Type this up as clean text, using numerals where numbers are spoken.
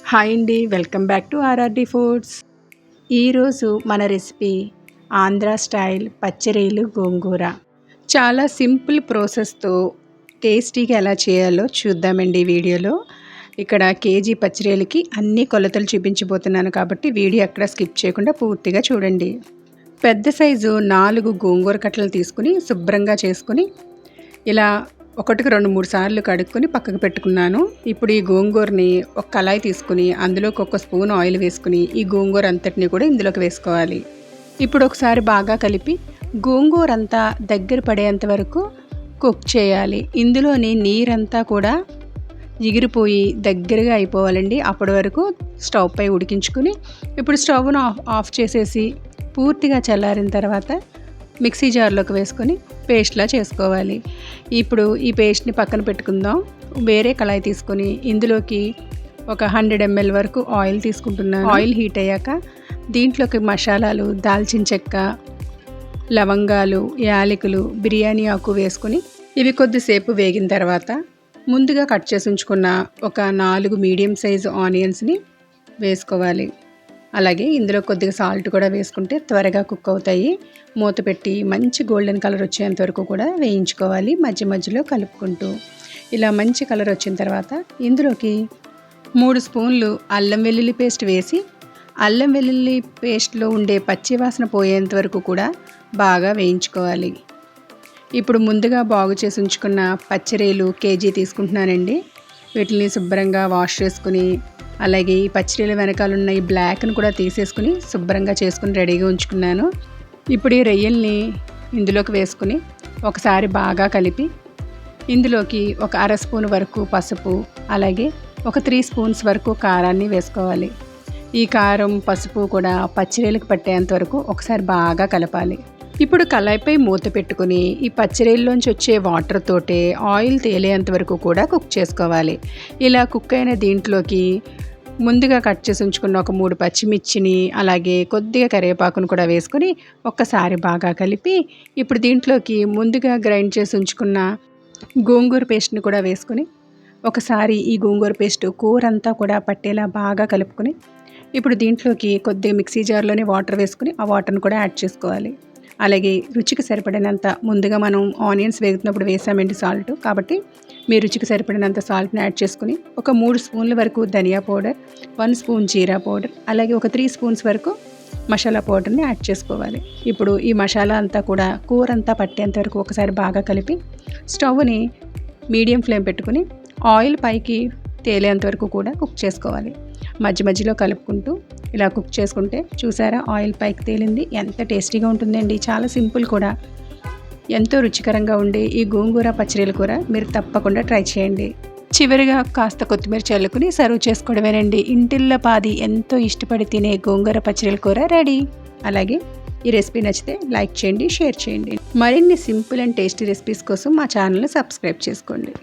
Hi అండి, welcome back to ఆర్ఆర్డి foods. ఈరోజు మన రెసిపీ ఆంధ్ర స్టైల్ పచ్చిరొయ్యలు గోంగూర. చాలా సింపుల్ ప్రాసెస్తో టేస్టీగా ఎలా చేయాలో చూద్దామండి ఈ వీడియోలో. ఇక్కడ కేజీ పచ్చిరొయ్యలకి అన్ని కొలతలు చూపించబోతున్నాను కాబట్టి వీడియో ఎక్కడ స్కిప్ చేయకుండా పూర్తిగా చూడండి. పెద్ద సైజు 4 గోంగూర కట్టలు తీసుకుని శుభ్రంగా చేసుకుని ఇలా 1కి 2-3 సార్లు కడుక్కొని పక్కకు పెట్టుకున్నాను. ఇప్పుడు ఈ గోంగూరని ఒక కళాయి తీసుకుని అందులోకి 1 స్పూన్ ఆయిల్ వేసుకుని ఈ గోంగూర అంతటిని కూడా ఇందులోకి వేసుకోవాలి. ఇప్పుడు ఒకసారి బాగా కలిపి గోంగూర అంతా దగ్గర పడేంత వరకు కుక్ చేయాలి. ఇందులోని నీరంతా కూడా ఎగిరిపోయి దగ్గరగా అయిపోవాలండి. అప్పటి వరకు స్టవ్ పై ఉడికించుకుని ఇప్పుడు స్టవ్ను ఆఫ్ చేసేసి పూర్తిగా చల్లారిన తర్వాత మిక్సీ జార్లోకి వేసుకొని పేస్ట్లా చేసుకోవాలి. ఇప్పుడు ఈ పేస్ట్ని పక్కన పెట్టుకుందాం. వేరే కళాయి తీసుకొని ఇందులోకి ఒక 100 ml వరకు ఆయిల్ తీసుకుంటున్నాను. ఆయిల్ హీట్ అయ్యాక దీంట్లోకి మసాలాలు, దాల్చిన చెక్క, లవంగాలు, యాలకులు, బిర్యానీ ఆకు వేసుకొని ఇవి కొద్దిసేపు వేగిన తర్వాత ముందుగా కట్ చేసి ఉంచుకున్న ఒక 4 మీడియం సైజు ఆనియన్స్ని వేసుకోవాలి. అలాగే ఇందులో కొద్దిగా సాల్ట్ కూడా వేసుకుంటే త్వరగా కుక్ అవుతాయి. మూత పెట్టి మంచి గోల్డెన్ కలర్ వచ్చేంత వరకు కూడా వేయించుకోవాలి, మధ్య మధ్యలో కలుపుకుంటూ. ఇలా మంచి కలర్ వచ్చిన తర్వాత ఇందులోకి 3 స్పూన్లు అల్లం వెల్లుల్లి పేస్ట్ వేసి అల్లం వెల్లుల్లి పేస్ట్లో ఉండే పచ్చి వాసన పోయేంత వరకు కూడా బాగా వేయించుకోవాలి. ఇప్పుడు ముందుగా బాగు చేసి ఉంచుకున్న పచ్చిరొయ్యలు కేజీ తీసుకుంటున్నానండి. వీటిని శుభ్రంగా వాష్ చేసుకుని అలాగే ఈ పచ్చిరొయ్యల వెనకాల ఉన్న ఈ బ్లాక్ని కూడా తీసేసుకుని శుభ్రంగా చేసుకుని రెడీగా ఉంచుకున్నాను. ఇప్పుడు ఈ రొయ్యల్ని ఇందులోకి వేసుకుని ఒకసారి బాగా కలిపి ఇందులోకి ఒక 1/2 స్పూన్ వరకు పసుపు, అలాగే ఒక 3 స్పూన్స్ వరకు కారాన్ని వేసుకోవాలి. ఈ కారం, పసుపు కూడా పచ్చిరొయ్యలకు పట్టేంత వరకు ఒకసారి బాగా కలపాలి. ఇప్పుడు కళాయిపై మూత పెట్టుకుని ఈ పచ్చిరొయ్యల్లోంచి వచ్చే వాటర్ తోటే ఆయిల్ తేలేంత వరకు కూడా కుక్ చేసుకోవాలి. ఇలా కుక్ అయిన దీంట్లోకి ముందుగా కట్ చేసి ఉంచుకున్న ఒక 3 పచ్చిమిర్చిని అలాగే కొద్దిగా కరివేపాకును కూడా వేసుకొని ఒక్కసారి బాగా కలిపి ఇప్పుడు దీంట్లోకి ముందుగా గ్రైండ్ చేసి ఉంచుకున్న గోంగూర పేస్ట్ని కూడా వేసుకొని ఒకసారి ఈ గోంగూర పేస్ట్ కూరంతా కూడా పట్టేలా బాగా కలుపుకొని ఇప్పుడు దీంట్లోకి కొద్దిగా మిక్సీ జార్లోనే వాటర్ వేసుకుని ఆ వాటర్ని కూడా యాడ్ చేసుకోవాలి. అలాగే రుచికి సరిపడినంత ముందుగా మనం ఆనియన్స్ వేగుతున్నప్పుడు వేసామండి సాల్ట్, కాబట్టి మీ రుచికి సరిపడినంత సాల్ట్ని యాడ్ చేసుకుని ఒక 3 స్పూన్ల వరకు ధనియా పౌడర్, 1 స్పూన్ జీరా పౌడర్, అలాగే ఒక 3 స్పూన్స్ వరకు మసాలా పౌడర్ని యాడ్ చేసుకోవాలి. ఇప్పుడు ఈ మసాలా అంతా కూడా కూర అంతా పట్టేంత వరకు ఒకసారి బాగా కలిపి స్టవ్ని మీడియం ఫ్లేమ్ పెట్టుకుని ఆయిల్ పైకి తేలేంత వరకు కూడా కుక్ చేసుకోవాలి. మధ్య మధ్యలో కలుపుకుంటూ ఇలా కుక్ చేసుకుంటే చూసారా ఆయిల్ పైకి తేలింది. ఎంత టేస్టీగా ఉంటుందండి, చాలా సింపుల్ కూడా. ఎంతో రుచికరంగా ఉండే ఈ గోంగూర పచ్చిరొయ్యల కూర మీరు తప్పకుండా ట్రై చేయండి. చివరిగా కాస్త కొత్తిమీర చల్లుకుని సర్వ్ చేసుకోవడమేనండి. ఇంటిల్ల పాది ఎంతో ఇష్టపడి తినే గోంగూర పచ్చిరొయ్యల కూర రెడీ. అలాగే ఈ రెసిపీ నచ్చితే లైక్ చేయండి, షేర్ చేయండి. మరిన్ని సింపుల్ అండ్ టేస్టీ రెసిపీస్ కోసం మా ఛానల్ని సబ్స్క్రైబ్ చేసుకోండి.